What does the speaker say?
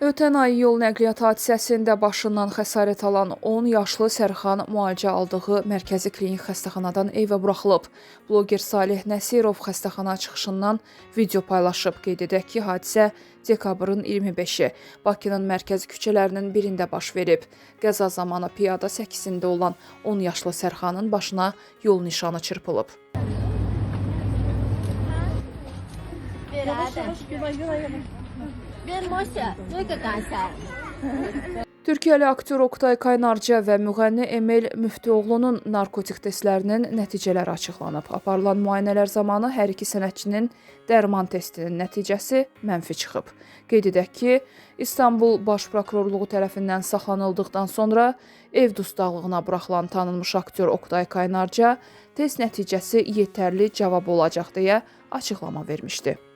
Ötən ay yol nəqliyyat hadisəsində başından xəsarət alan 10 yaşlı Sərxan müalicə aldığı mərkəzi klinik xəstəxanadan evə buraxılıb. Bloger Salih Nəsirov xəstəxana çıxışından video paylaşıb. Qeyd edək ki, hadisə dekabrın 25-i Bakının mərkəzi küçələrinin birində baş verib. Qəza zamanı piyada səkisində olan 10 yaşlı Sərxanın başına yol nişanı çırpılıb. Türkiyəli aktyor Oktay Kaynarca və müğənni Emel Müftüoğlu'nun narkotik testlərinin nəticələri açıqlanıb. Aparılan müayinələr zamanı hər iki sənətçinin dərman testinin nəticəsi mənfi çıxıb. Qeyd edək ki, İstanbul Baş Prokurorluğu tərəfindən saxlanıldıqdan sonra ev dustaqlığına buraxılan tanınmış aktyor Oktay Kaynarca test nəticəsi yetərli cavab olacaq deyə açıqlama vermişdi.